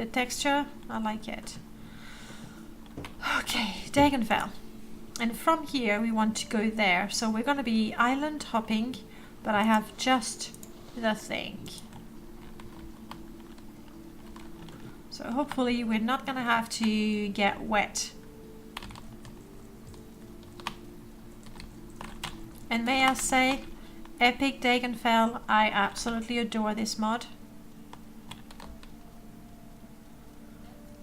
The texture, I like it. Okay, Dagenfell. And from here we want to go there. So we're going to be island hopping, but I have just the thing. So hopefully we're not going to have to get wet. And may I say, epic Dagenfell, I absolutely adore this mod.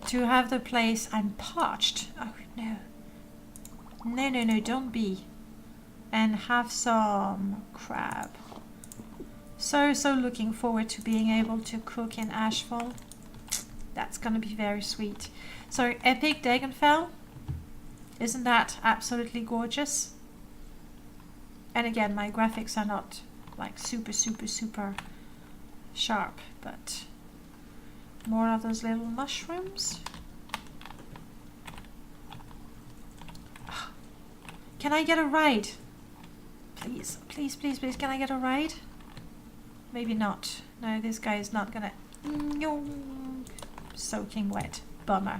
To have the place, I'm parched. Oh no. No, no, no, don't be. And have some crab. So looking forward to being able to cook in Ashfall. That's gonna be very sweet. So epic Dagenfell. Isn't that absolutely gorgeous? And again, my graphics are not like super sharp, but more of those little mushrooms. Can I get a ride? Please, please, please, please, can I get a ride? Maybe not. No, this guy is not gonna... No. Soaking wet. Bummer.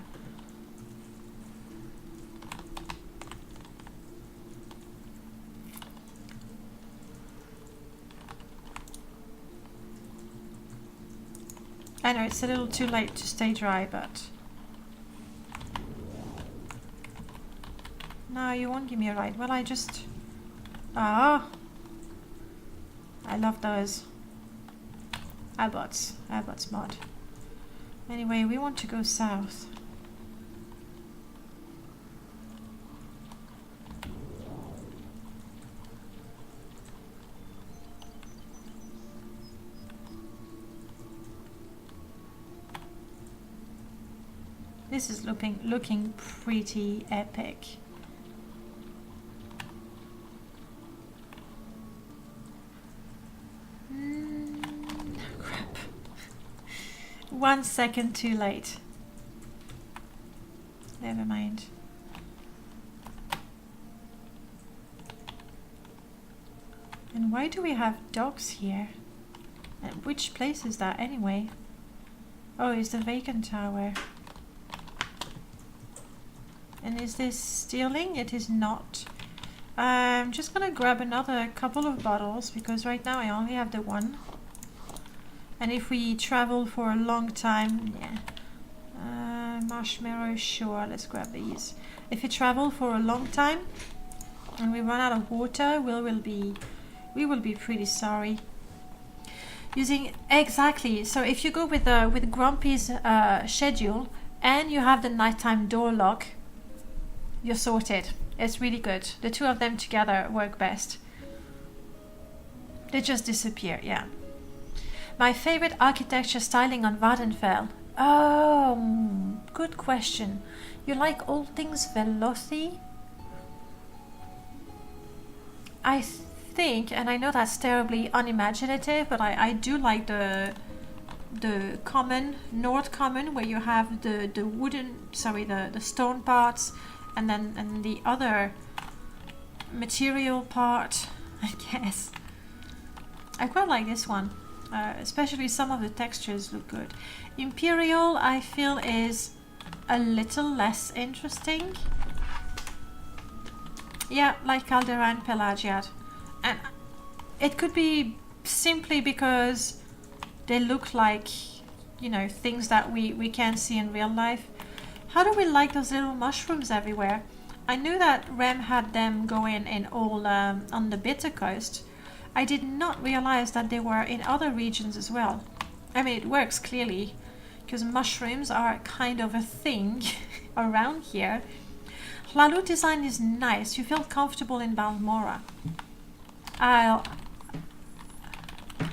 I know it's a little too late to stay dry, but... No, you won't give me a ride. Well, I just... Ah! I love those. Albots mod. Anyway, we want to go south. This is looking pretty epic. Crap. 1 second too late. Never mind. And why do we have dogs here? And which place is that anyway? Oh, it's the vacant tower. And is this stealing? It is not. I'm just gonna grab another couple of bottles because right now I only have the one. And if we travel for a long time, yeah. Marshmallow, sure, let's grab these. If we travel for a long time and we run out of water, we will be pretty sorry. Using exactly. So if you go with Grumpy's schedule and you have the nighttime door lock, you're sorted. It's really good. The two of them together work best. They just disappear, yeah. My favorite architecture styling on Vardenfell. Oh, good question. You like all things Velothi? I think, and I know that's terribly unimaginative, but I do like the common, North Common, where you have the stone parts, and then the other material part, I guess. I quite like this one, especially some of the textures look good. Imperial, I feel, is a little less interesting. Yeah, like Caldera and Pelagiad. And it could be simply because they look like, you know, things that we can't see in real life. How do we like those little mushrooms everywhere? I knew that Rem had them going in all on the Bitter Coast. I did not realize that they were in other regions as well. I mean, it works clearly, because mushrooms are kind of a thing around here. Hlalut design is nice. You feel comfortable in Balmora.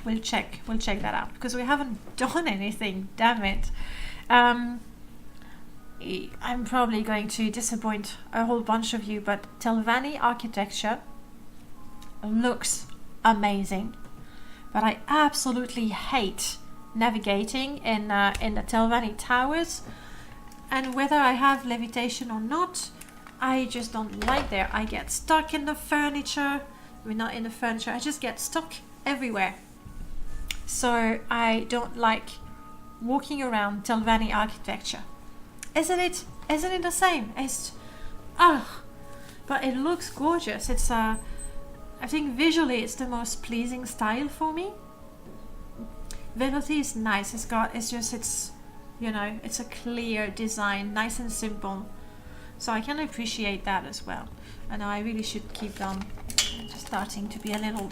We'll check that out, because we haven't done anything, damn it. I'm probably going to disappoint a whole bunch of you, but Telvanni architecture looks amazing. But I absolutely hate navigating in the Telvanni towers, and whether I have levitation or not, I just don't like there. I get stuck in the furniture. I mean, not in the furniture, I just get stuck everywhere. So I don't like walking around Telvanni architecture. Isn't it the same? It's but it looks gorgeous. It's I think visually it's the most pleasing style for me. Velocity is nice. It's you know, it's a clear design, nice and simple. So I can appreciate that as well. I know I really should keep on. Just starting to be a little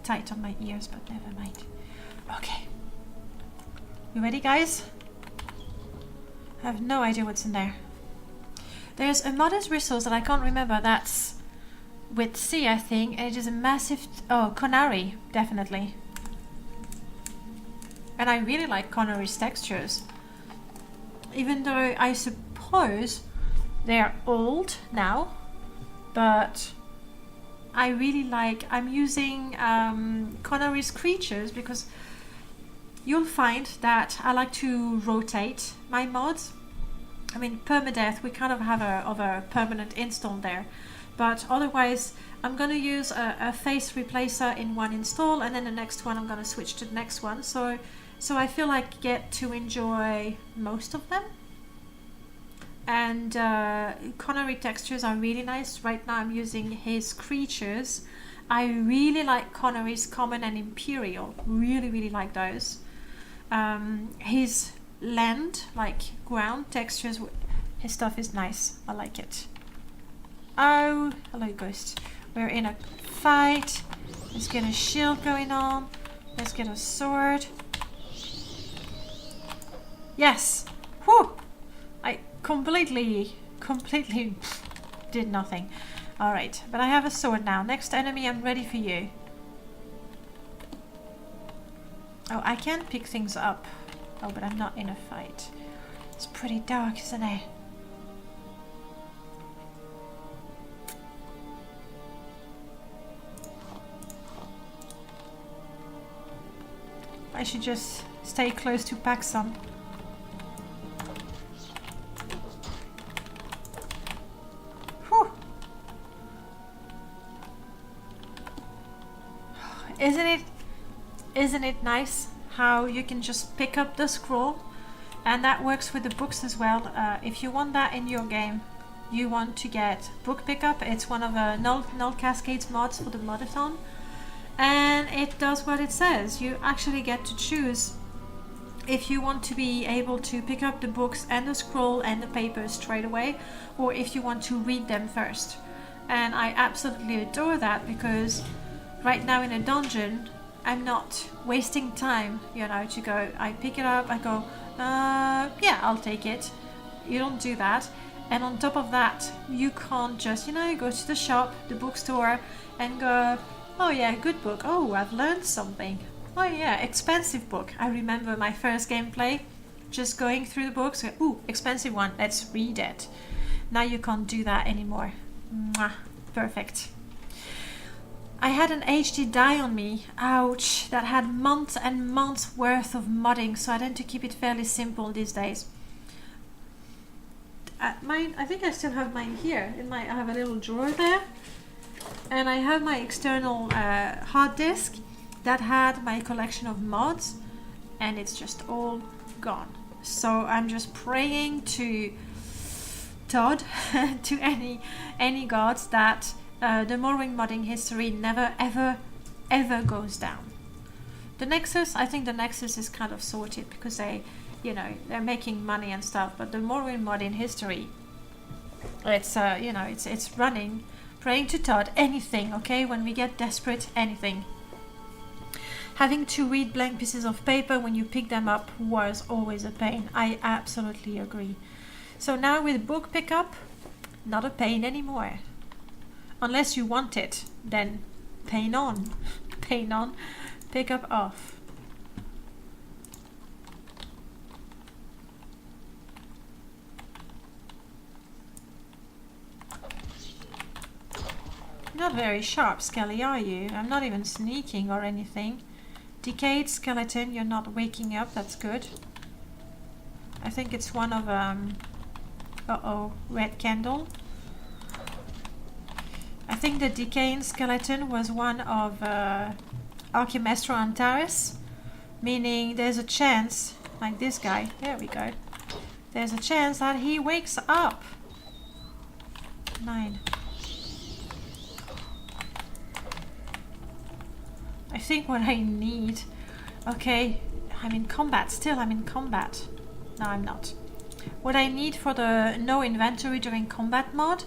tight on my ears, but never mind. Okay. You ready, guys? I have no idea what's in there. There's a modest resource that I can't remember. That's with C, I think. And it is a massive... Oh, Conari, definitely. And I really like Conari's textures. Even though I suppose they're old now. But I really like... I'm using Conari's creatures because you'll find that I like to rotate my mods. I mean, permadeath, we kind of have a permanent install there. But otherwise, I'm going to use a face replacer in one install, and then the next one I'm going to switch to the next one. So I feel like I get to enjoy most of them. And Conari textures are really nice. Right now I'm using his creatures. I really like Conari's common and imperial. Really, really like those. His land, like ground textures, his stuff is nice. I like it. Oh, hello ghost. We're in a fight. Let's get a shield going on. Let's get a sword. Yes! Whew! I completely did nothing. Alright, but I have a sword now. Next enemy, I'm ready for you. Oh, I can pick things up. Oh, but I'm not in a fight. It's pretty dark, isn't it? I should just stay close to pack some. Whew. Isn't it nice how you can just pick up the scroll? And that works with the books as well. If you want that in your game, you want to get book pickup. It's one of the Null Cascades mods for the Modathon. And it does what it says. You actually get to choose if you want to be able to pick up the books and the scroll and the papers straight away, or if you want to read them first. And I absolutely adore that, because right now in a dungeon I'm not wasting time, you know, to go, I pick it up, I go, yeah, I'll take it. You don't do that. And on top of that, you can't just, you know, go to the shop, the bookstore, and go, oh yeah, good book, oh, I've learned something. Oh yeah, expensive book. I remember my first gameplay, just going through the books, ooh, expensive one, let's read it. Now you can't do that anymore. Mwah, perfect. I had an HD die on me, ouch, that had months and months worth of modding, so I tend to keep it fairly simple these days. Mine, I think I still have mine here. I have a little drawer there, and I have my external hard disk that had my collection of mods, and it's just all gone. So I'm just praying to Todd, to any gods, that the Morrowind modding history never ever goes down. The Nexus, I think the Nexus is kind of sorted because they, you know, they're making money and stuff, but the Morrowind modding history, it's you know, it's running. Praying to Todd, anything, okay? When we get desperate, anything. Having to read blank pieces of paper when you pick them up was always a pain. I absolutely agree. So now with book pickup, not a pain anymore. Unless you want it, then pain on. Pain on, pickup off. Not very sharp, Skelly, are you? I'm not even sneaking or anything. Decayed skeleton, you're not waking up, that's good. I think it's one of, uh-oh, red candle. I think the decaying skeleton was one of Archimestro Antares, meaning there's a chance like this guy. There we go. There's a chance that he wakes up. 9. I think what I need... Okay, I'm in combat. Still, I'm in combat. No, I'm not. What I need for the no inventory during combat mod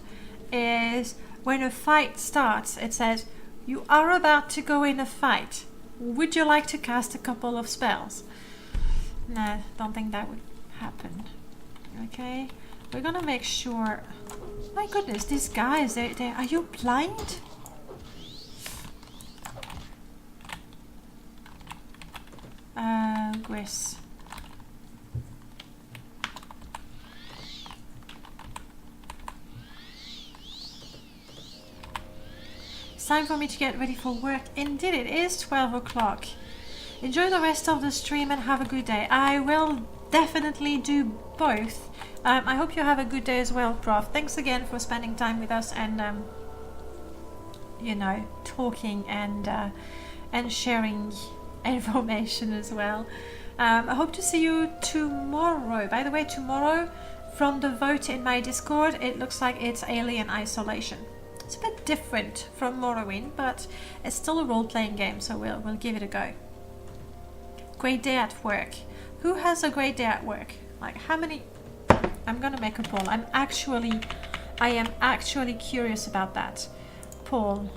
is when a fight starts, it says, you are about to go in a fight. Would you like to cast a couple of spells? Nah, don't think that would happen. Okay, we're gonna make sure... My goodness, these guys, they are you blind? Gris. It's time for me to get ready for work. Indeed, it is 12 o'clock. Enjoy the rest of the stream and have a good day. I will definitely do both. I hope you have a good day as well, Prof. Thanks again for spending time with us and, you know, talking and sharing information as well. I hope to see you tomorrow. By the way, tomorrow, from the vote in my Discord, it looks like it's Alien Isolation. It's a bit different from Morrowind, but it's still a role-playing game, so we'll give it a go. Great day at work. Who has a great day at work? Like, how many... I'm gonna make a poll. I am actually curious about that. Poll.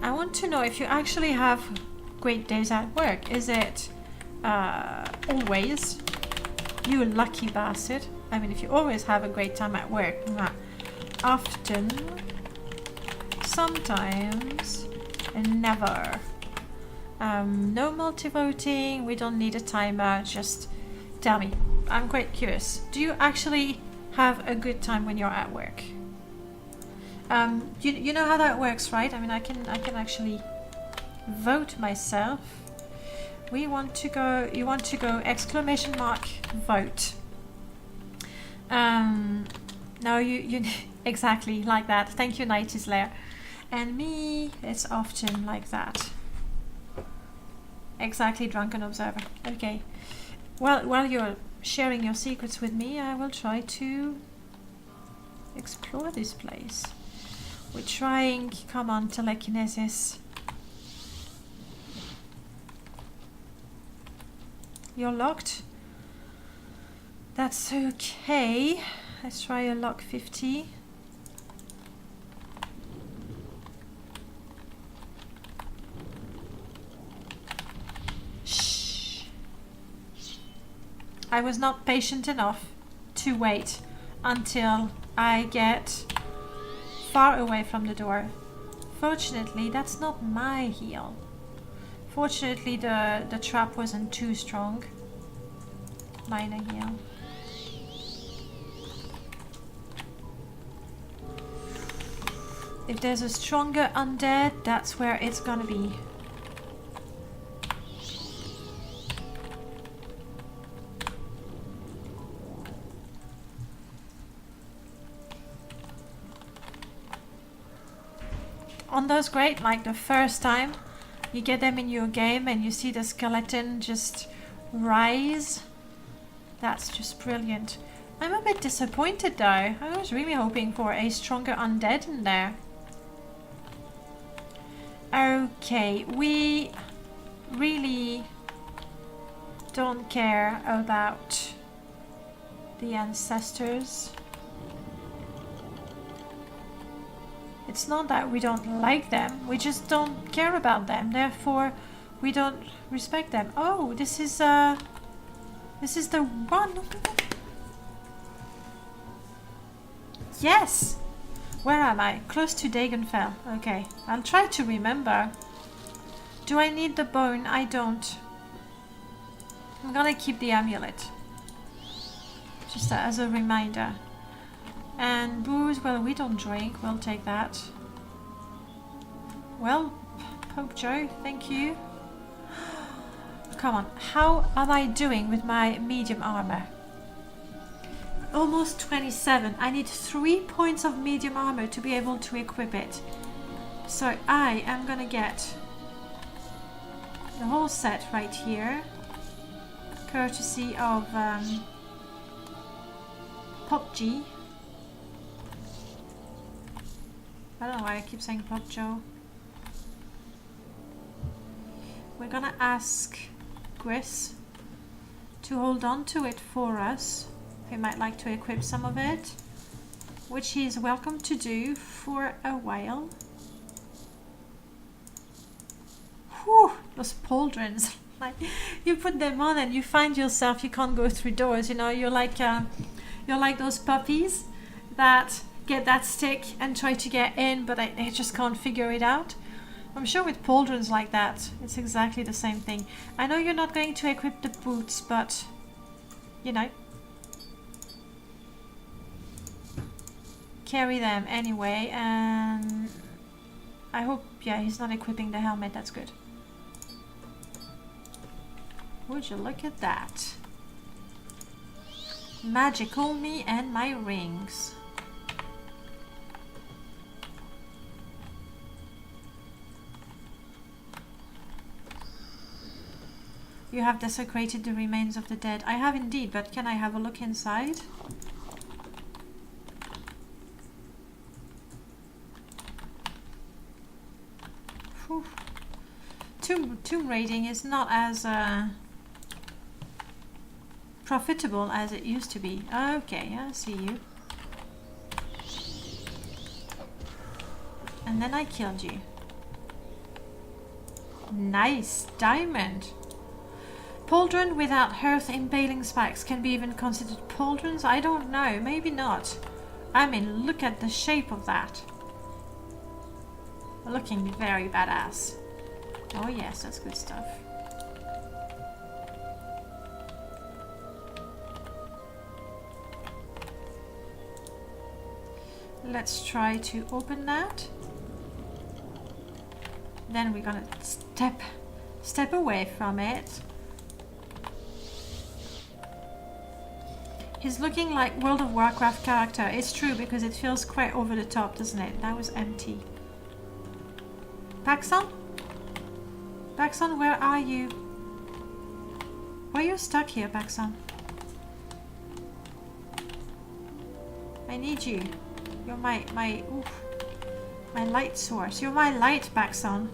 I want to know if you actually have great days at work. Is it always? You lucky bastard. I mean, if you always have a great time at work. Often. Sometimes. And never. No multi-voting. We don't need a timer. Just tell me. I'm quite curious. Do you actually have a good time when you're at work? You know how that works, right? I mean, I can actually vote myself. We want to go. You want to go! ! Vote. No, you exactly like that. Thank you, Night is Lair. And me, it's often like that. Exactly, Drunken Observer. Okay. Well, while you're sharing your secrets with me, I will try to explore this place. We're trying. Come on, telekinesis. You're locked. That's okay. Let's try a lock 50. Shh. I was not patient enough to wait until I get far away from the door. Fortunately, that's not my heal. Fortunately, the trap wasn't too strong. Minor heal. If there's a stronger undead, that's where it's gonna be. On those great, like the first time you get them in your game and you see the skeleton just rise, that's just brilliant. I'm a bit disappointed though. I was really hoping for a stronger undead in there. Okay, we really don't care about the ancestors. It's not that we don't like them, we just don't care about them, therefore we don't respect them. Oh, this is the one. Yes! Where am I? Close to Dagonfell. Okay, I'll try to remember. Do I need the bone? I don't. I'm gonna keep the amulet. Just as a reminder. And booze, well, we don't drink. We'll take that. Well, Pope Joe, thank you. Come on, how am I doing with my medium armor? Almost 27. I need 3 points of medium armor to be able to equip it. So I am gonna get the whole set right here, courtesy of Pop G. I don't know why I keep saying Pop Joe. We're gonna ask Gris to hold on to it for us. He might like to equip some of it, which he is welcome to do for a while. Whew, those pauldrons. Like, you put them on and you find yourself, you can't go through doors, you know, you're like those puppies that get that stick and try to get in, but they just can't figure it out. I'm sure with pauldrons like that, it's exactly the same thing. I know you're not going to equip the boots, but, you know, carry them anyway. And I hope, yeah, he's not equipping the helmet. That's good. Would you look at that? Magical me and my rings. You have desecrated the remains of the dead. I have indeed, but can I have a look inside? Whew. Tomb raiding is not as profitable as it used to be. Okay, I see you. And then I killed you. Nice diamond. Pauldron without hearth impaling spikes can be even considered pauldrons? I don't know, maybe not. I mean, look at the shape of that. Looking very badass. Oh yes, that's good stuff. Let's try to open that. Then we're gonna step away from it. He's looking like World of Warcraft character. It's true because it feels quite over the top, doesn't it? That was empty. Paxson? Paxson, where are you? Why are you stuck here, Paxson? I need you. You're my light source. You're my light, Paxson.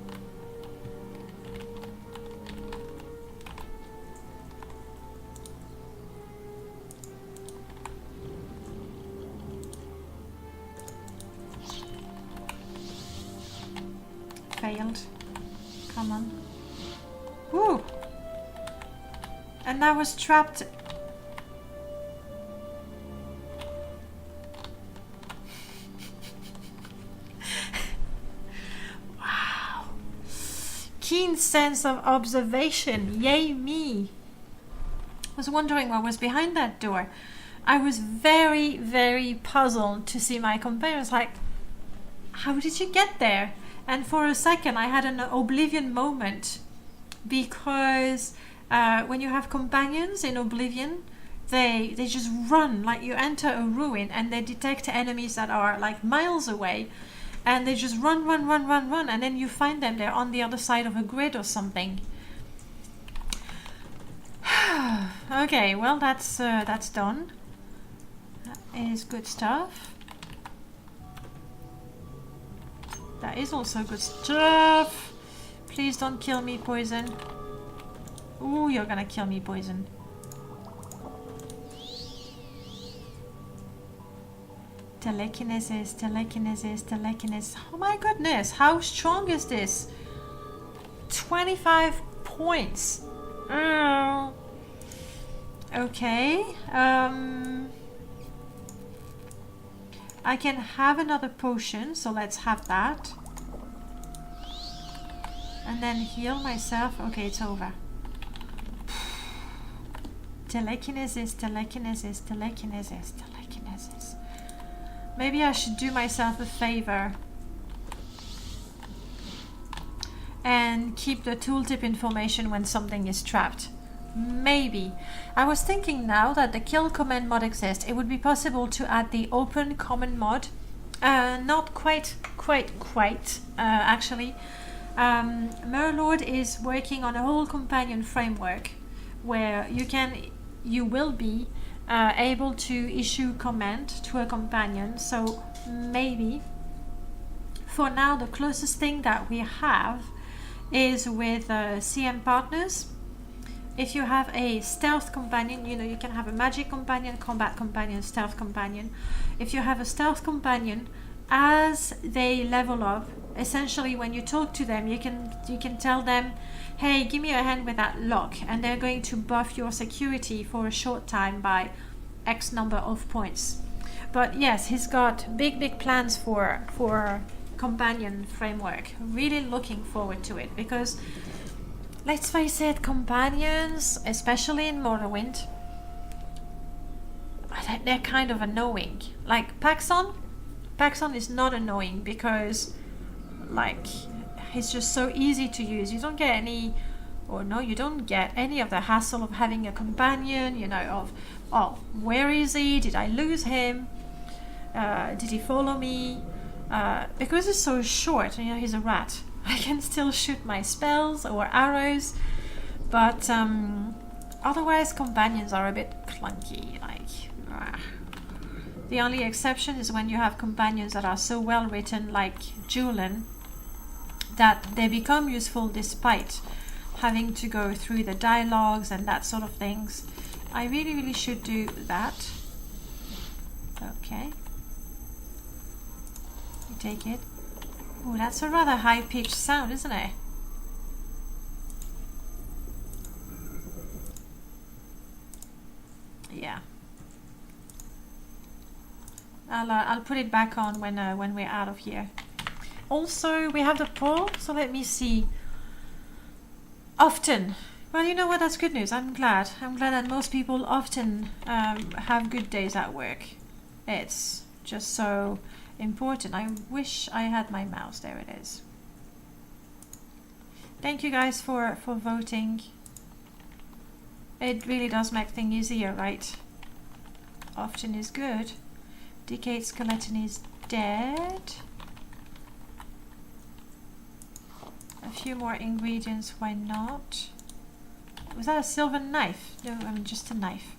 Failed. Come on. Woo! And I was trapped. Wow. Keen sense of observation. Yay me. I was wondering what was behind that door. I was very, very puzzled to see my companions. Like, how did you get there? And for a second I had an Oblivion moment, because when you have companions in Oblivion, they just run. Like, you enter a ruin and they detect enemies that are like miles away, and they just run, and then you find them, they're on the other side of a grid or something. Okay, well, that's done. That is good stuff. That is also good stuff. Please don't kill me, poison. Ooh, you're gonna kill me, poison. Telekinesis, telekinesis, telekinesis. Oh my goodness, how strong is this? 25 points. Okay. I can have another potion, so let's have that. And then heal myself. Okay, it's over. Telekinesis, telekinesis, telekinesis, telekinesis. Maybe I should do myself a favor and keep the tooltip information when something is trapped. Maybe. I was thinking now that the kill command mod exists, it would be possible to add the open command mod Not quite, actually. Merlord is working on a whole companion framework where you will be able to issue command to a companion. So maybe for now the closest thing that we have is with CM partners. If you have a stealth companion, you can have a magic companion, combat companion, stealth companion. If you have a stealth companion, as they level up, essentially when you talk to them, you can tell them, hey, give me a hand with that lock, and they're going to buff your security for a short time by X number of points. But yes, he's got big plans for companion framework. Really looking forward to it, because let's face it, companions, especially in Morrowind, they're kind of annoying. Like Paxson is not annoying because, like, he's just so easy to use. You don't get any of the hassle of having a companion, of, oh, where is he? Did I lose him? Did he follow me? Because it's so short, he's a rat. I can still shoot my spells or arrows, but otherwise companions are a bit clunky. The only exception is when you have companions that are so well written, like Julian, that they become useful despite having to go through the dialogues and that sort of things. I really should do that. Okay. You take it. Oh, that's a rather high-pitched sound, isn't it? Yeah. I'll put it back on when we're out of here. Also, we have the poll, so let me see. Often. Well, you know what? That's good news. I'm glad that most people often have good days at work. It's just so important. I wish I had my mouse. There it is. Thank you guys for voting. It really does make things easier, right? Often is good. Decayed skeleton is dead. A few more ingredients, why not? Was that a silver knife? No, I mean just a knife.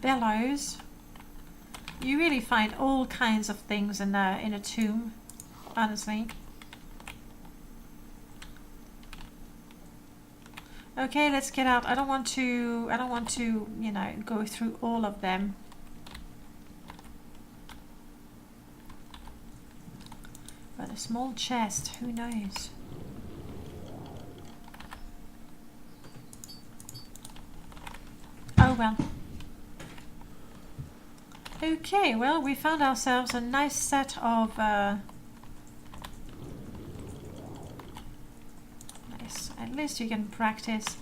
Bellows. You really find all kinds of things in a tomb, honestly. Okay, let's get out. I don't want to, go through all of them. But a small chest, who knows? Oh well. Okay, well, we found ourselves a nice set of nice. At least you can practice.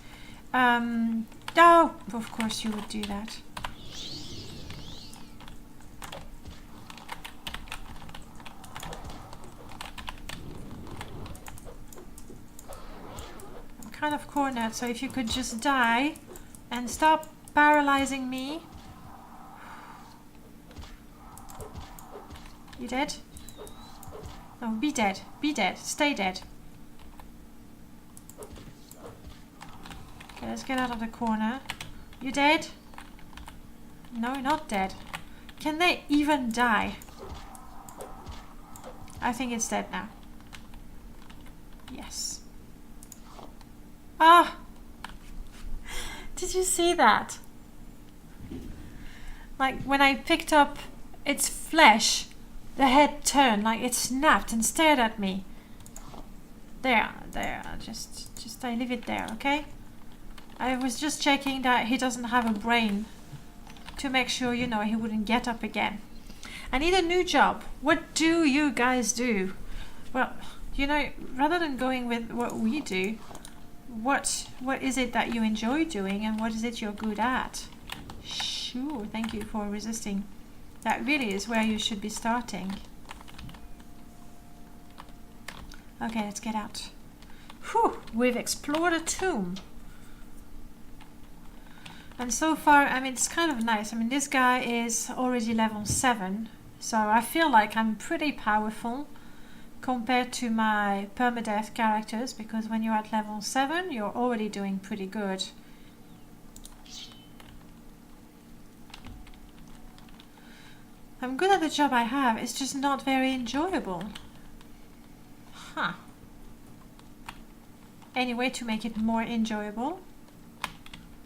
Oh, of course you would do that. I'm kind of cornered, so if you could just die and stop paralyzing me. You dead? No, be dead. Be dead. Stay dead. Okay, let's get out of the corner. You dead? No, not dead. Can they even die? I think it's dead now. Yes. Ah! Did you see that? Like when I picked up its flesh, the head turned, like it snapped and stared at me. There. Just I leave it there, okay? I was just checking that he doesn't have a brain to make sure, he wouldn't get up again. I need a new job. What do you guys do? Well, rather than going with what we do, what is it that you enjoy doing and what is it you're good at? Sure, thank you for resisting. That really is where you should be starting. Okay, let's get out. Whew, we've explored a tomb. And so far, I mean, it's kind of nice. I mean, this guy is already level 7, so I feel like I'm pretty powerful compared to my permadeath characters, because when you're at level 7, you're already doing pretty good. I'm good at the job I have, it's just not very enjoyable. Huh. Any way to make it more enjoyable?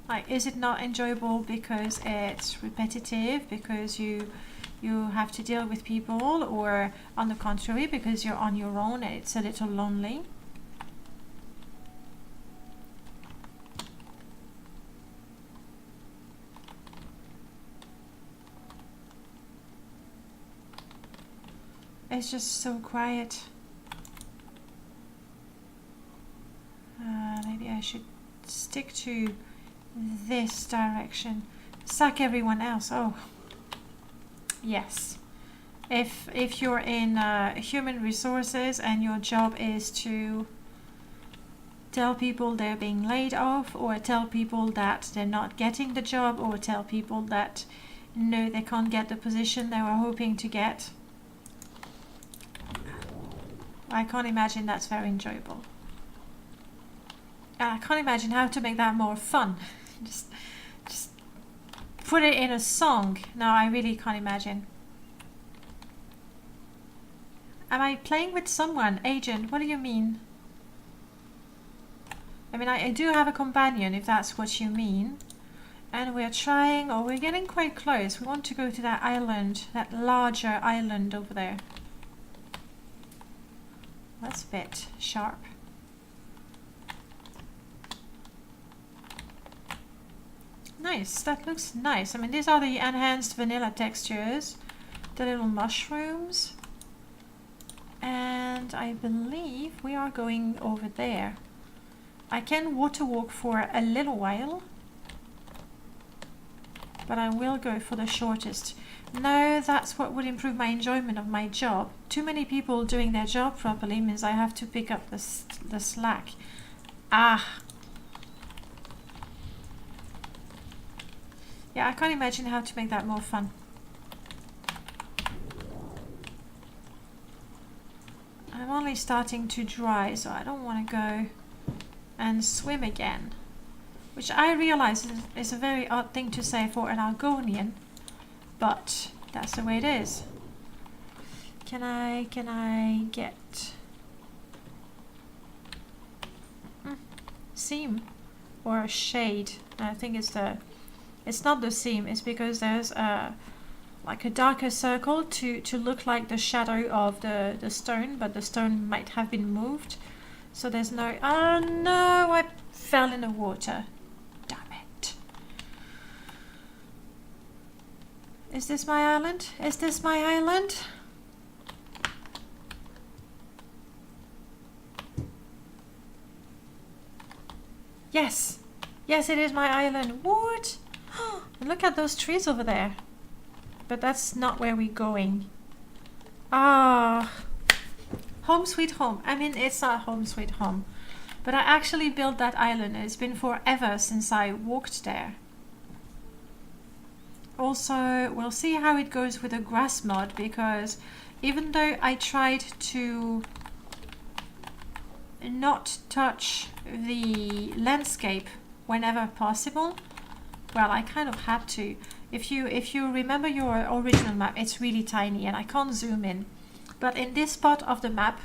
Like, is it not enjoyable because it's repetitive, because you have to deal with people, or on the contrary, because you're on your own and it's a little lonely? It's just so quiet. Maybe I should stick to this direction. Sack everyone else. Oh, yes. If you're in human resources and your job is to tell people they're being laid off, or tell people that they're not getting the job, or tell people that no, they can't get the position they were hoping to get, I can't imagine that's very enjoyable. I can't imagine how to make that more fun. just put it in a song. No, I really can't imagine. Am I playing with someone? Agent, what do you mean? I mean, I do have a companion, if that's what you mean. And we're trying, or we're getting quite close. We want to go to that island, that larger island over there. That's a bit sharp. Nice, that looks nice. I mean, these are the enhanced vanilla textures, the little mushrooms. And I believe we are going over there. I can water walk for a little while, but I will go for the shortest. No, that's what would improve my enjoyment of my job. Too many people doing their job properly means I have to pick up the slack. Ah. Yeah, I can't imagine how to make that more fun. I'm only starting to dry, so I don't want to go and swim again. Which I realize is a very odd thing to say for an Argonian, but that's the way it is. Can I get seam or a shade? I think it's not the seam, it's because there's like a darker circle to look like the shadow of the stone, but the stone might have been moved. So there's no... Oh no, I fell in the water. Damn it. Is this my island? Is this my island? Yes. Yes, it is my island. What? Look at those trees over there. But that's not where we're going. Ah. Home sweet home. I mean, it's not home sweet home. But I actually built that island. It's been forever since I walked there. Also, we'll see how it goes with the grass mod, because even though I tried to not touch the landscape whenever possible, well, I kind of had to. If you remember your original map, it's really tiny and I can't zoom in. But in this part of the map,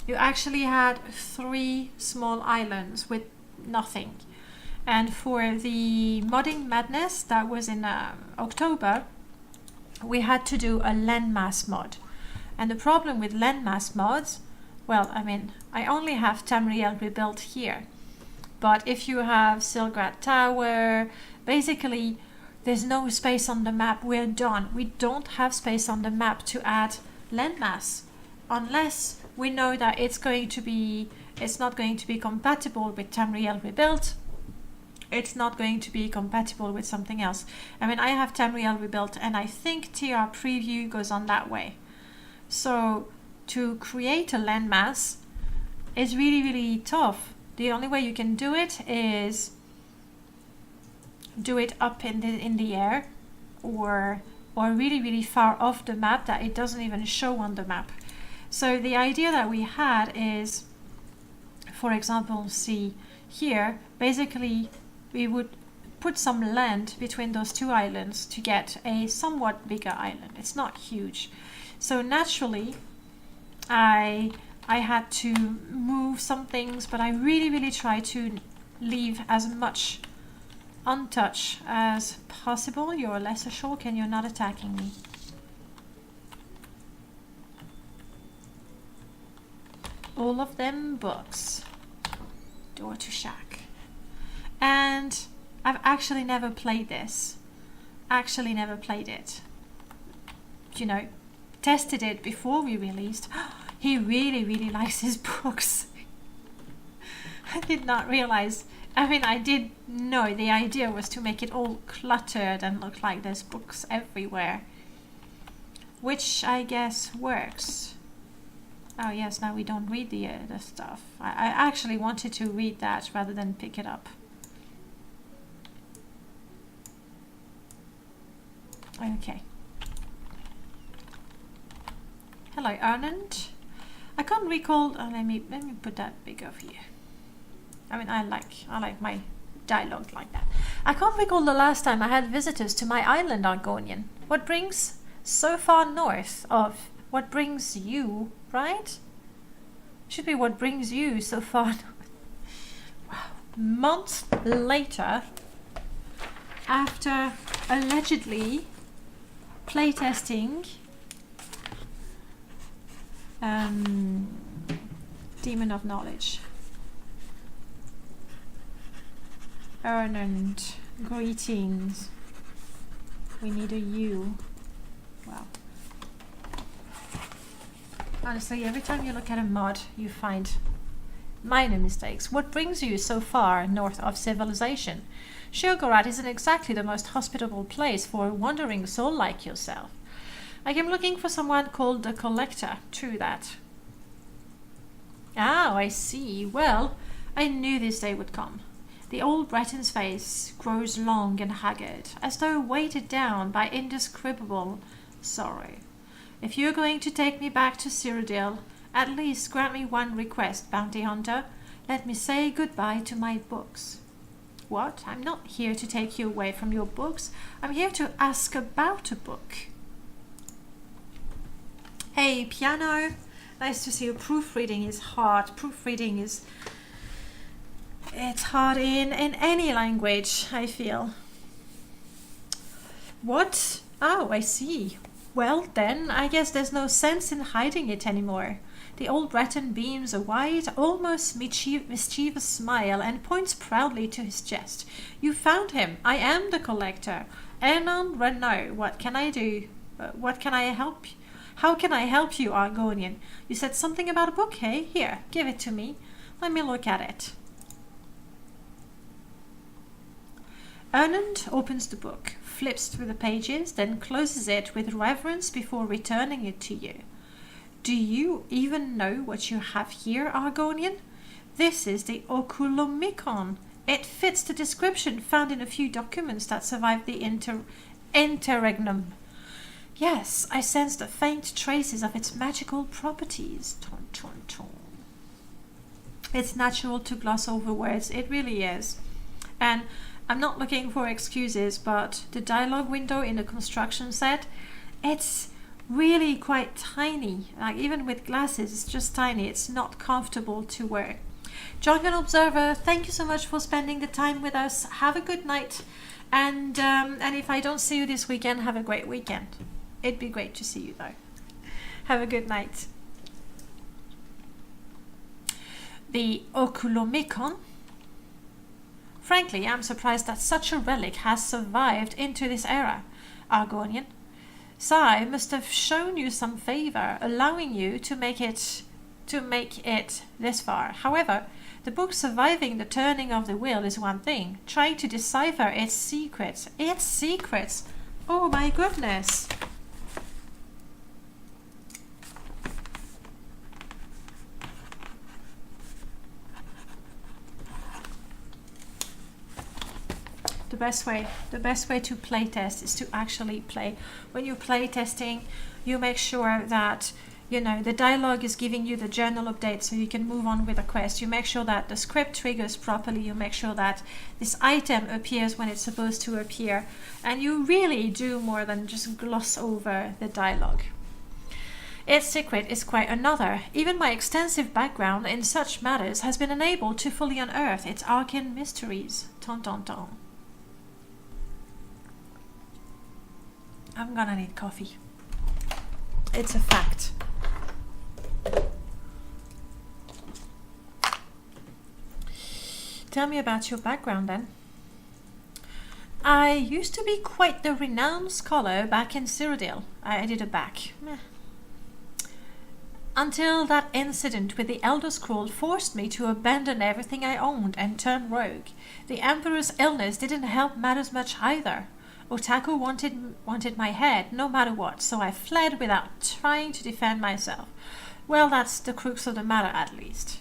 you actually had 3 small islands with nothing. And for the modding madness that was in October, we had to do a landmass mod. And the problem with landmass mods, well, I mean, I only have Tamriel rebuilt here. But if you have Silgrad Tower, basically there's no space on the map. We're done. We don't have space on the map to add landmass, unless we know that it's not going to be compatible with Tamriel rebuilt. It's not going to be compatible with something else. I mean, I have Tamriel rebuilt, and I think TR preview goes on that way. So to create a landmass is really, really tough. The only way you can do it is do it up in the air, or really, really far off the map that it doesn't even show on the map. So the idea that we had is, for example, see here, basically we would put some land between those two islands to get a somewhat bigger island. It's not huge. So naturally, I had to move some things, but I really, really try to leave as much untouched as possible. You're a lesser shark and you're not attacking me. All of them books. Door to shack. And I've actually never played this. Actually never played it. You know, tested it before we released. He really, really likes his books. I did not realize. I mean, I did know the idea was to make it all cluttered and look like there's books everywhere. Which I guess works. Oh yes, now we don't read the stuff. I actually wanted to read that rather than pick it up. Okay. Hello, Arnand. I can't recall. Let me put that bigger for you. I mean, I like my dialogue like that. I can't recall the last time I had visitors to my island, Argonian. What brings so far north of? What brings you, right? Should be what brings you so far north. Wow. Months later, after allegedly playtesting Demon of Knowledge. Arnand, greetings. We need a U. Wow. Honestly, every time you look at a mod, you find minor mistakes. What brings you so far north of civilization? Sheogorath isn't exactly the most hospitable place for a wandering soul like yourself. I am looking for someone called the Collector. True that. Oh, I see. Well, I knew this day would come. The old Breton's face grows long and haggard, as though weighted down by indescribable sorrow. If you're going to take me back to Cyrodiil, at least grant me one request, bounty hunter. Let me say goodbye to my books. What? I'm not here to take you away from your books. I'm here to ask about a book. Hey, Piano. Nice to see you. Proofreading is hard. Proofreading is... it's hard in any language, I feel. What? Oh, I see. Well, then, I guess there's no sense in hiding it anymore. The old Breton beams a wide, almost mischievous smile and points proudly to his chest. You found him. I am the Collector. Ernan Renault. What can I do? What can I help you? How can I help you, Argonian? You said something about a book, hey? Here, give it to me. Let me look at it. Ernan opens the book, flips through the pages, then closes it with reverence before returning it to you. Do you even know what you have here, Argonian? This is the Oculomicon. It fits the description found in a few documents that survived the interregnum. Yes, I sense the faint traces of its magical properties. Ton, ton, ton. It's natural to gloss over words. It really is. And I'm not looking for excuses, but the dialogue window in the construction set, it's really quite tiny. Like, even with glasses, it's just tiny. It's not comfortable to wear. Jargon Observer, thank you so much for spending the time with us. Have a good night. And if I don't see you this weekend, have a great weekend. It'd be great to see you, though. Have a good night. The Oculomicon. Frankly, I'm surprised that such a relic has survived into this era, Argonian. Sai must have shown you some favor, allowing you to make it this far. However, the book surviving the turning of the wheel is one thing. Trying to decipher its secrets. Its secrets? Oh my goodness. The best way. The best way to play test is to actually play. When you're play testing, you make sure that, you know, the dialogue is giving you the journal update so you can move on with the quest. You make sure that the script triggers properly. You make sure that this item appears when it's supposed to appear. And you really do more than just gloss over the dialogue. Its secret is quite another. Even my extensive background in such matters has been unable to fully unearth its arcane mysteries. Ton ton ton. I'm gonna need coffee. It's a fact. Tell me about your background then. I used to be quite the renowned scholar back in Cyrodiil. I did a back. Meh. Until that incident with the Elder Scroll forced me to abandon everything I owned and turn rogue. The Emperor's illness didn't help matters much either. Otaku wanted my head no matter what, so I fled without trying to defend myself. Well, that's the crux of the matter at least.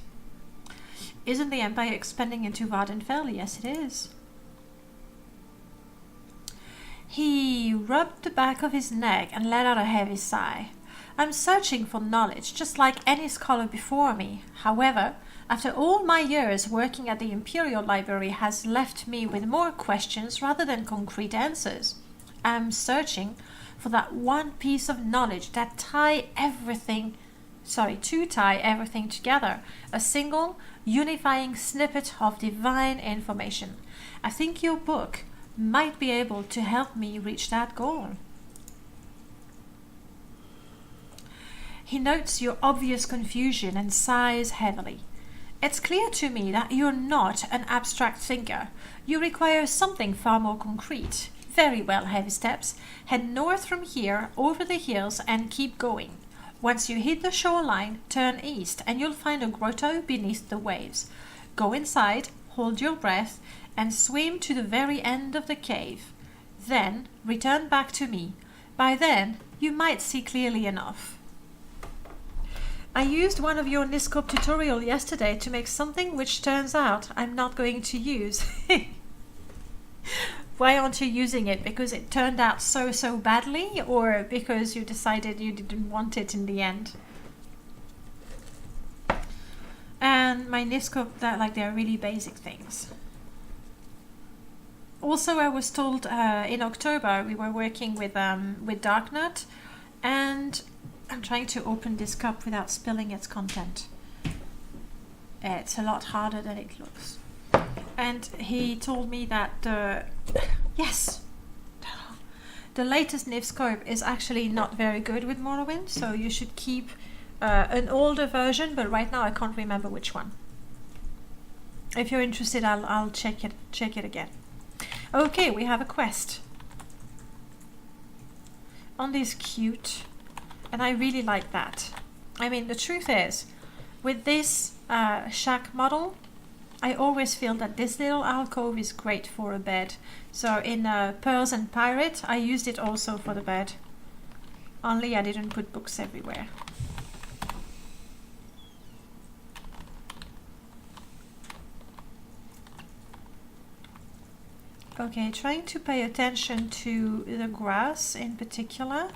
Isn't the Empire expanding into Vardenfell? Yes, it is. He rubbed the back of his neck and let out a heavy sigh. I'm searching for knowledge, just like any scholar before me. However, after all my years working at the Imperial Library has left me with more questions rather than concrete answers. I'm searching for that one piece of knowledge that to tie everything together. A single, unifying snippet of divine information. I think your book might be able to help me reach that goal. He notes your obvious confusion and sighs heavily. It's clear to me that you're not an abstract thinker. You require something far more concrete. Very well, Heavy Steps. Head north from here, over the hills, and keep going. Once you hit the shoreline, turn east, and you'll find a grotto beneath the waves. Go inside, hold your breath, and swim to the very end of the cave. Then, return back to me. By then, you might see clearly enough. I used one of your Niscope tutorial yesterday to make something which turns out I'm not going to use. Why aren't you using it? Because it turned out so badly, or because you decided you didn't want it in the end? And my Niscope, they're really basic things. Also, I was told in October we were working with Darknut, and I'm trying to open this cup without spilling its content. It's a lot harder than it looks. And he told me that the latest Nivscope is actually not very good with Morrowind, so you should keep an older version, but right now I can't remember which one. If you're interested, I'll check it again. Okay, we have a quest. On this cute. And I really like that. I mean, the truth is, with this shack model, I always feel that this little alcove is great for a bed. So in Pearls and Pirate, I used it also for the bed. Only I didn't put books everywhere. Okay, trying to pay attention to the grass in particular.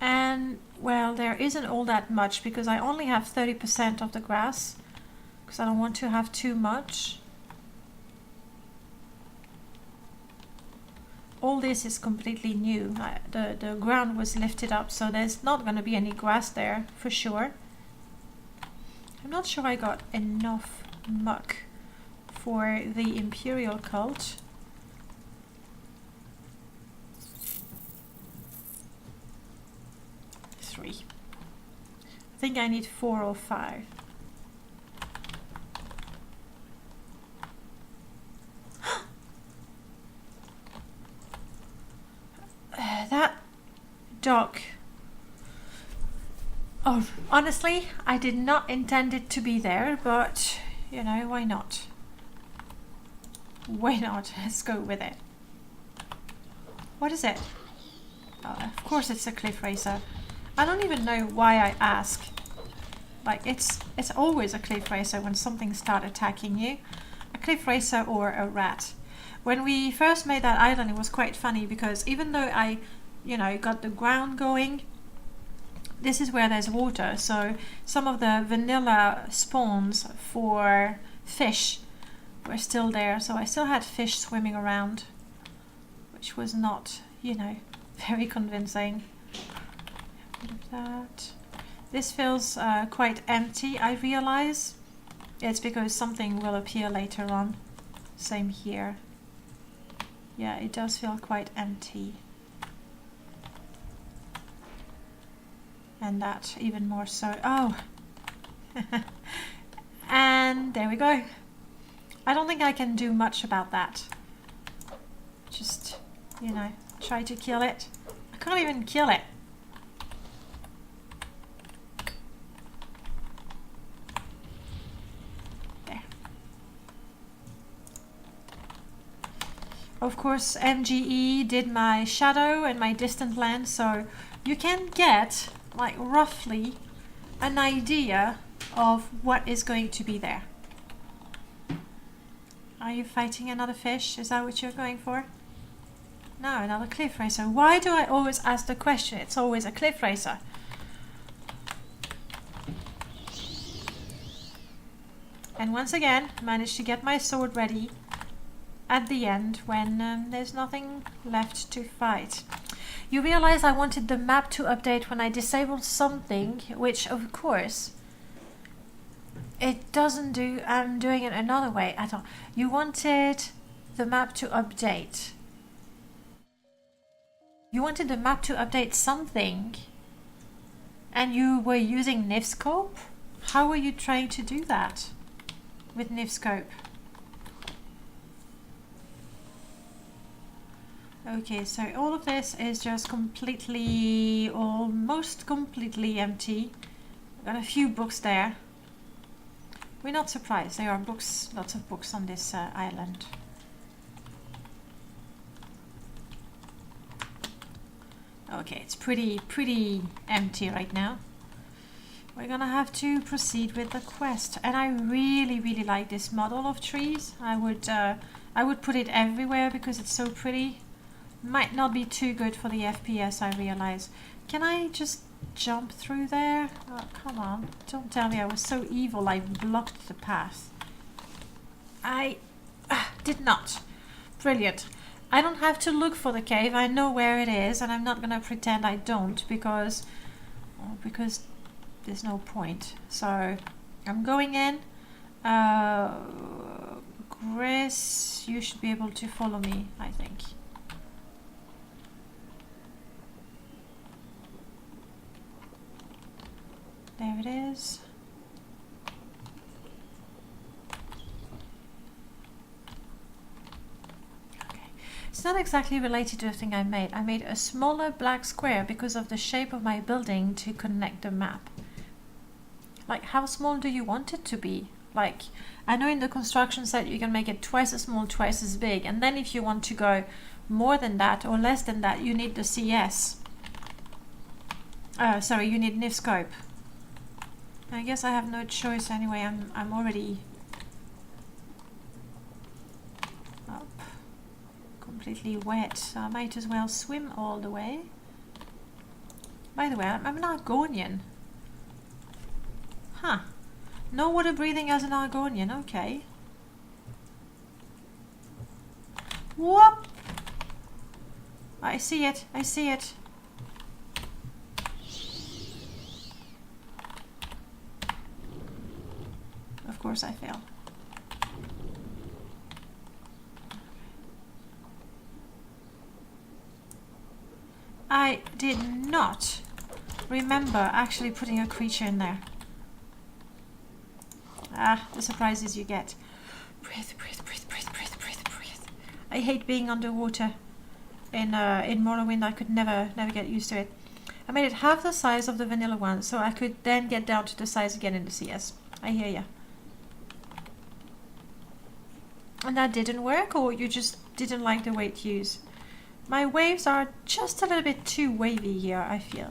And, well, there isn't all that much because I only have 30% of the grass because I don't want to have too much. All this is completely new. The ground was lifted up, so there's not going to be any grass there for sure. I'm not sure I got enough muck for the Imperial cult. I think I need 4 or 5. That dock. Oh, honestly, I did not intend it to be there, but, you know, why not? Why not? Let's go with it. What is it? Oh, of course it's a cliff racer. I don't even know why I ask. Like it's always a cliff racer when something starts attacking you. A cliff racer or a rat. When we first made that island, it was quite funny because even though I, got the ground going, this is where there's water. So some of the vanilla spawns for fish were still there. So I still had fish swimming around, which was not, very convincing. Get rid of that. This feels quite empty, I realize. It's because something will appear later on. Same here. Yeah, it does feel quite empty. And that even more so. Oh! And there we go. I don't think I can do much about that. Just, try to kill it. I can't even kill it. There. Of course, MGE did my shadow and my distant land, so you can get, like, roughly an idea of what is going to be there. Are you fighting another fish? Is that what you're going for? No, another cliff racer. Why do I always ask the question? It's always a cliff racer. And once again, managed to get my sword ready at the end when there's nothing left to fight. You realize I wanted the map to update when I disabled something, which of course it doesn't do. I'm doing it another way at all. You wanted the map to update. You wanted the map to update something and you were using Nifscope? How were you trying to do that with Nifscope? Okay, so all of this is just completely, almost completely empty. I've got a few books there. We're not surprised. There are books, lots of books on this island. Okay, it's pretty empty right now. We're gonna have to proceed with the quest, and I really like this model of trees. I would put it everywhere because it's so pretty. Might not be too good for the FPS, I realize. Can I just jump through there? Oh, come on. Don't tell me I was so evil I blocked the path. I did not. Brilliant. I don't have to look for the cave. I know where it is, and I'm not going to pretend I don't because there's no point. So I'm going in. Chris, you should be able to follow me, I think. There it is. Okay. It's not exactly related to the thing I made. I made a smaller black square because of the shape of my building to connect the map. Like, how small do you want it to be? Like, I know in the construction set you can make it twice as small, twice as big. And then if you want to go more than that or less than that, you need the CS. You need Nifscope. I guess I have no choice anyway. I'm already up, completely wet, so I might as well swim all the way. By the way, I'm an Argonian. Huh. No water breathing as an Argonian, okay. Whoop! I see it, I see it. Of course I fail. I did not remember actually putting a creature in there. Ah, the surprises you get. Breathe, breathe, breathe, breathe, breathe, breathe, breathe. I hate being underwater. In Morrowind, I could never get used to it. I made it half the size of the vanilla one, so I could then get down to the size again in the CS. I hear ya. And that didn't work, or you just didn't like the way it used? My waves are just a little bit too wavy here, I feel.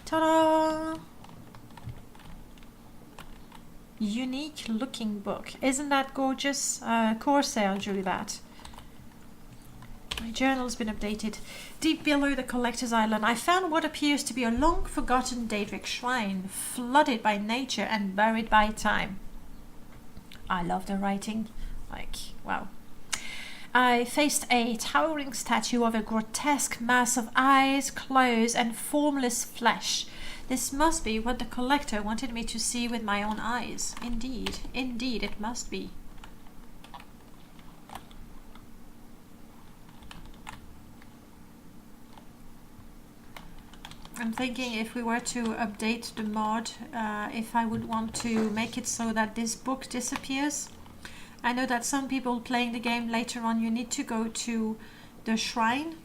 Ta-da! unique looking book. Isn't that gorgeous? Corsair drew that. My journal's been updated. Deep below the Collector's Island, I found what appears to be a long-forgotten Daedric shrine, flooded by nature and buried by time. I love the writing. Like, wow. I faced a towering statue of a grotesque mass of eyes, claws, and formless flesh. This must be what the Collector wanted me to see with my own eyes. Indeed, indeed, it must be. I'm thinking if we were to update the mod, if I would want to make it so that this book disappears. I know that some people playing the game later on, you need to go to the shrine.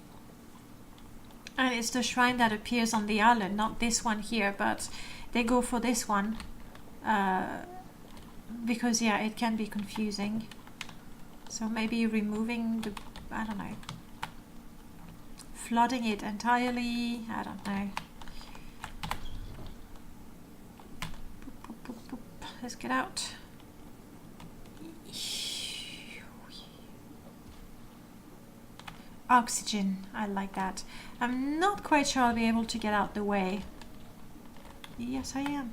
And it's the shrine that appears on the island, not this one here, but they go for this one. Because, yeah, it can be confusing. So maybe removing the, I don't know. Flooding it entirely, I don't know. Let's get out. Oxygen, I like that. I'm not quite sure I'll be able to get out the way. Yes, I am.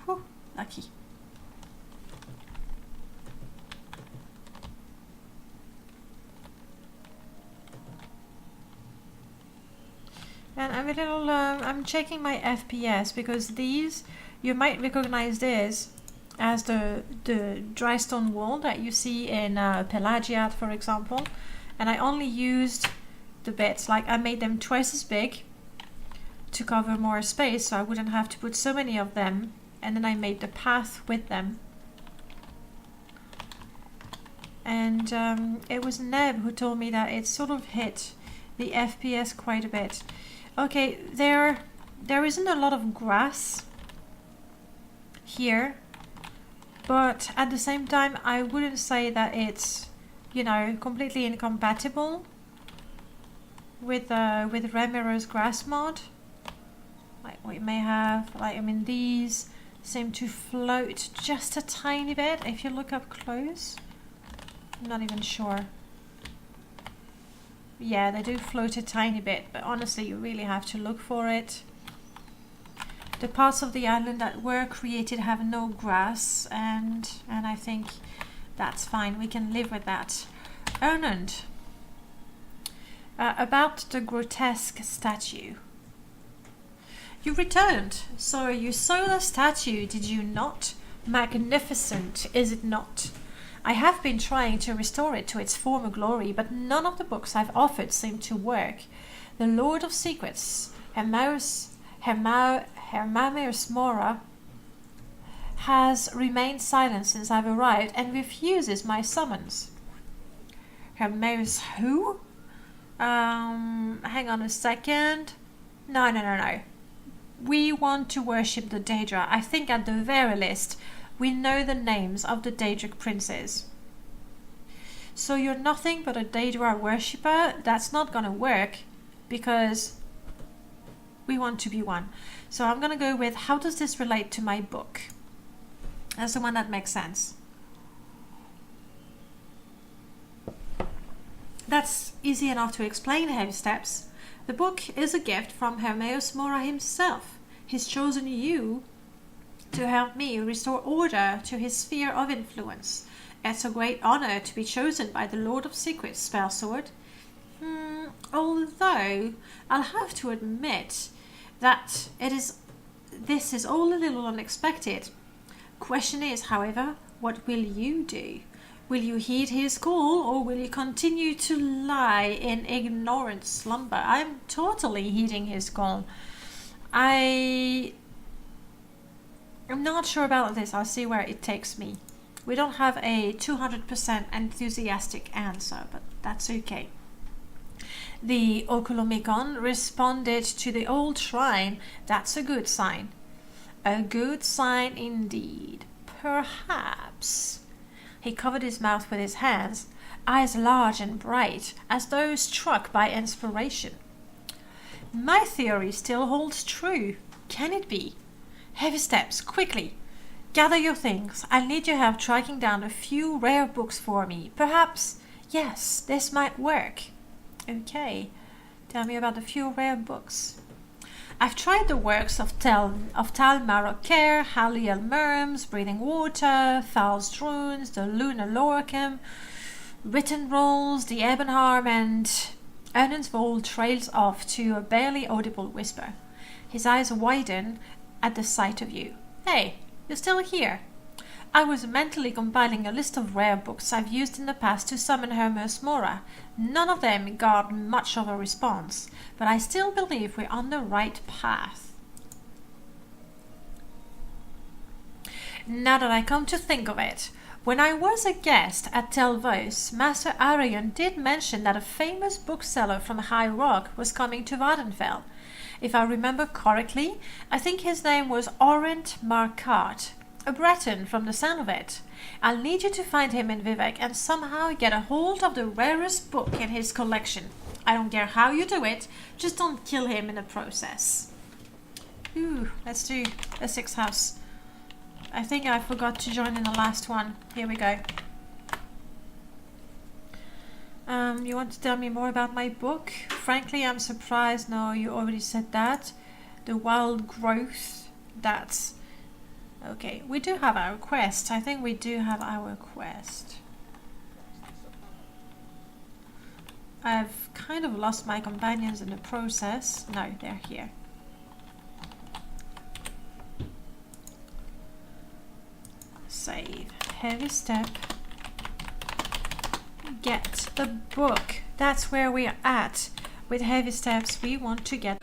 Whew, lucky. And I'm a little, I'm checking my FPS because these, you might recognize this as the dry stone wall that you see in Pelagiat, for example. And I only used the bits, like I made them twice as big to cover more space so I wouldn't have to put so many of them. And then I made the path with them. And it was Neb who told me that it sort of hit the FPS quite a bit. Okay, there isn't a lot of grass here, but at the same time I wouldn't say that it's, you know, completely incompatible with Remiro's grass mod. Like we may have, like, I mean, these seem to float just a tiny bit if you look up close. I'm not even sure. Yeah, they do float a tiny bit, but honestly you really have to look for it. The parts of the island that were created have no grass, and I think that's fine. We can live with that. Ernand, about the grotesque statue. You returned, so you saw the statue, did you not? Magnificent, is it not? I have been trying to restore it to its former glory, but none of the books I've offered seem to work. The Lord of Secrets, Hermaeus Mora, has remained silent since I've arrived and refuses my summons. Hermaeus who? Hang on a second. No. We want to worship the Daedra. I think at the very least we know the names of the Daedric princes. So you're nothing but a Daedra worshipper? That's not gonna work because we want to be one. So I'm gonna go with, how does this relate to my book? That's the one that makes sense. That's easy enough to explain, Heavy Steps. The book is a gift from Hermaeus Mora himself. He's chosen you to help me restore order to his sphere of influence. It's a great honor to be chosen by the Lord of Secrets, Spellsword. Although I'll have to admit that this is all a little unexpected. Question is, however, what will you do? Will you heed his call, or will you continue to lie in ignorant slumber? I'm totally heeding his call. I'm not sure about this. I'll see where it takes me. We don't have a 200% enthusiastic answer, but that's okay. The Okolomikon responded to the old shrine. That's a good sign. A good sign indeed. Perhaps. He covered his mouth with his hands, eyes large and bright, as though struck by inspiration. My theory still holds true. Can it be? Heavy Steps, quickly. gather your things. I'll need your help tracking down a few rare books for me. Perhaps, yes, this might work. Okay, tell me about a few rare books. I've tried the works of Tal Marroquer, Haliel Merms, Breathing Water, Thal's Runes, the Lunar Loricum, Written Rolls, the Ebonheart, and Ernan's Vold trails off to a barely audible whisper. His eyes widen at the sight of you. Hey, you're still here. I was mentally compiling a list of rare books I've used in the past to summon Hermes Mora. None of them got much of a response, but I still believe we're on the right path. Now that I come to think of it, when I was a guest at Tel Vos, Master Arion did mention that a famous bookseller from High Rock was coming to Vardenfell. If I remember correctly, I think his name was Orent Marquardt, a Breton from the sound of it. I'll need you to find him in Vivec and somehow get a hold of the rarest book in his collection. I don't care how you do it, just don't kill him in the process. Ooh, let's do a 6th house. I think I forgot to join in the last one. Here we go. You want to tell me more about my book? Frankly, I'm surprised. No, you already said that. The wild growth. That's... Okay, we do have our quest. I think we do have our quest. I've kind of lost my companions in the process. No, they're here. Save. Heavy step. Get the book. That's where we're at. With heavy steps, we want to get...